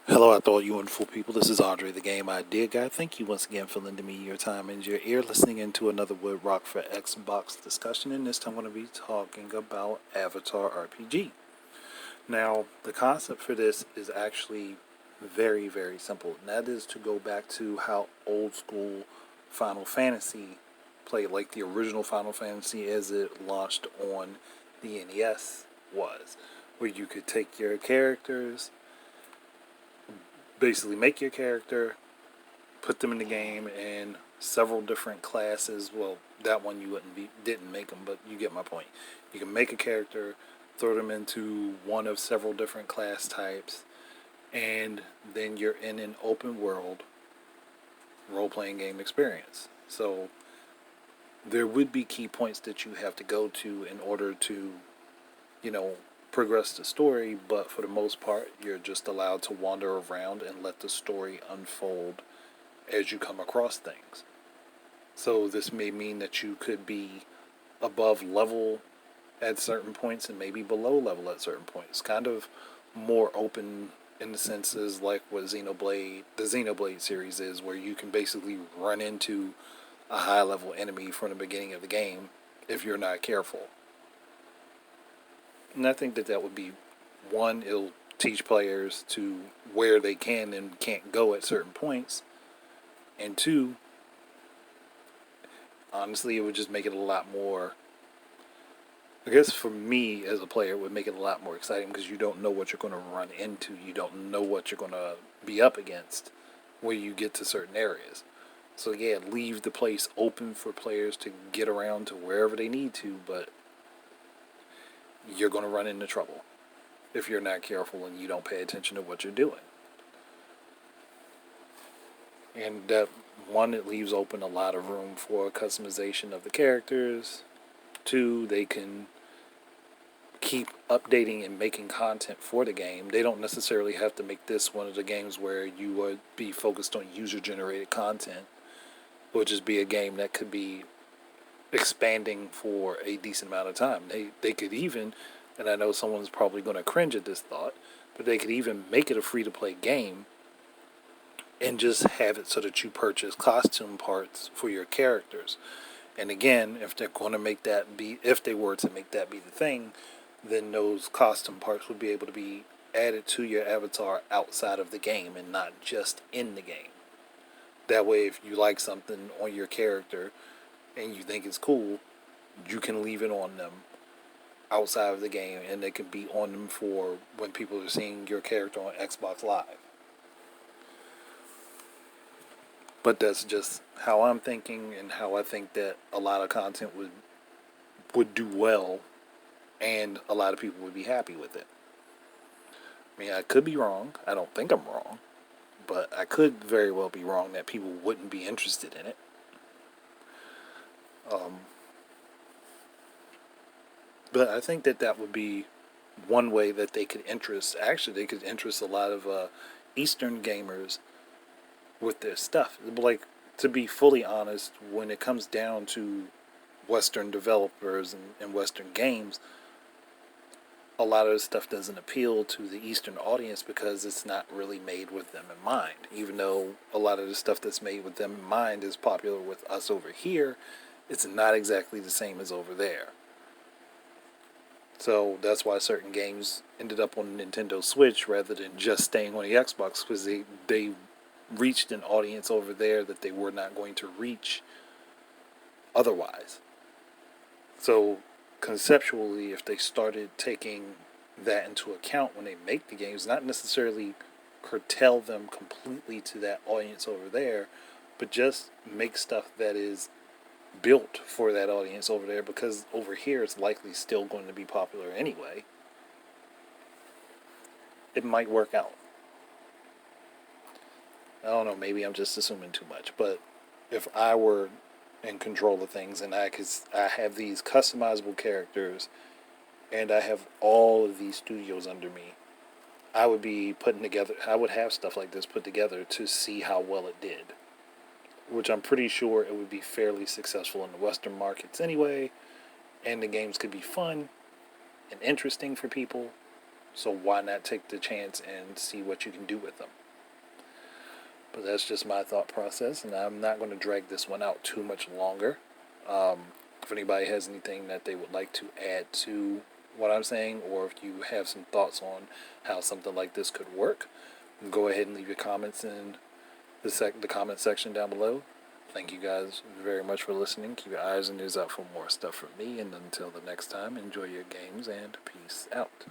Hello, I thought you wonderful people. This is Andre, the Game Idea Guy. Thank you once again for lending me your time and your ear, listening into another Wood Rock for Xbox discussion. And this time I'm going to be talking about Avatar RPG. Now, the concept for this is actually very, very simple, and that is to go back to how old school Final Fantasy played, like the original Final Fantasy as it launched on the NES was, where you could take your characters, basically make your character, put them in the game, and several different classes. Well, that one you didn't make them, but you get my point. You can make a character, throw them into one of several different class types, and then you're in an open world role playing game experience. So there would be key points that you have to go to in order to, you know, progress the story, but for the most part, you're just allowed to wander around and let the story unfold as you come across things. So this may mean that you could be above level at certain points and maybe below level at certain points. Kind of more open in the senses like what the Xenoblade series is, where you can basically run into a high level enemy from the beginning of the game if you're not careful. And I think that that would be one, it'll teach players to where they can and can't go at certain points, and two, honestly, it would just make it a lot more. I guess for me as a player, it would make it a lot more exciting because you don't know what you're going to run into. You don't know what you're going to be up against when you get to certain areas. So yeah, leave the place open for players to get around to wherever they need to, but you're going to run into trouble if you're not careful and you don't pay attention to what you're doing. And that one, it leaves open a lot of room for customization of the characters. Two, they can keep updating and making content for the game. They don't necessarily have to make this one of the games where you would be focused on user generated content. It would just be a game that could be expanding for a decent amount of time. They could even, and I know someone's probably going to cringe at this thought, but they could even make it a free to play game and just have it so that you purchase costume parts for your characters. And again, if they're going to make that be, if they were to make that be the thing, then those costume parts would be able to be added to your avatar outside of the game and not just in the game. That way, if you like something on your character and you think it's cool, you can leave it on them outside of the game, and they can be on them for when people are seeing your character on Xbox Live. But that's just how I'm thinking and how I think that a lot of content would do well, and a lot of people would be happy with it. I mean, I could be wrong. I don't think I'm wrong, but I could very well be wrong that people wouldn't be interested in it. Um, but I think that that would be one way that they could interest. Actually, they could interest a lot of Eastern gamers with their stuff. Like, to be fully honest, when it comes down to Western developers and Western games, a lot of the stuff doesn't appeal to the Eastern audience because it's not really made with them in mind. Even though a lot of the stuff that's made with them in mind is popular with us over here, it's not exactly the same as over there. So that's why certain games ended up on Nintendo Switch rather than just staying on the Xbox, because they reached an audience over there that they were not going to reach otherwise. So conceptually, if they started taking that into account when they make the games, not necessarily curtail them completely to that audience over there, but just make stuff that is built for that audience over there, because over here it's likely still going to be popular anyway, it might work out. I don't know, maybe I'm just assuming too much, but if I were in control of things and I have these customizable characters and I have all of these studios under me, I would be putting together, I would have stuff like this put together to see how well it did. Which I'm pretty sure it would be fairly successful in the Western markets anyway, and the games could be fun and interesting for people. So why not take the chance and see what you can do with them? But that's just my thought process, and I'm not going to drag this one out too much longer. If anybody has anything that they would like to add to what I'm saying, or if you have some thoughts on how something like this could work, go ahead and leave your comments in the comment section down below. Thank you guys very much for listening. Keep your eyes and ears out for more stuff from me, and until the next time, enjoy your games and peace out.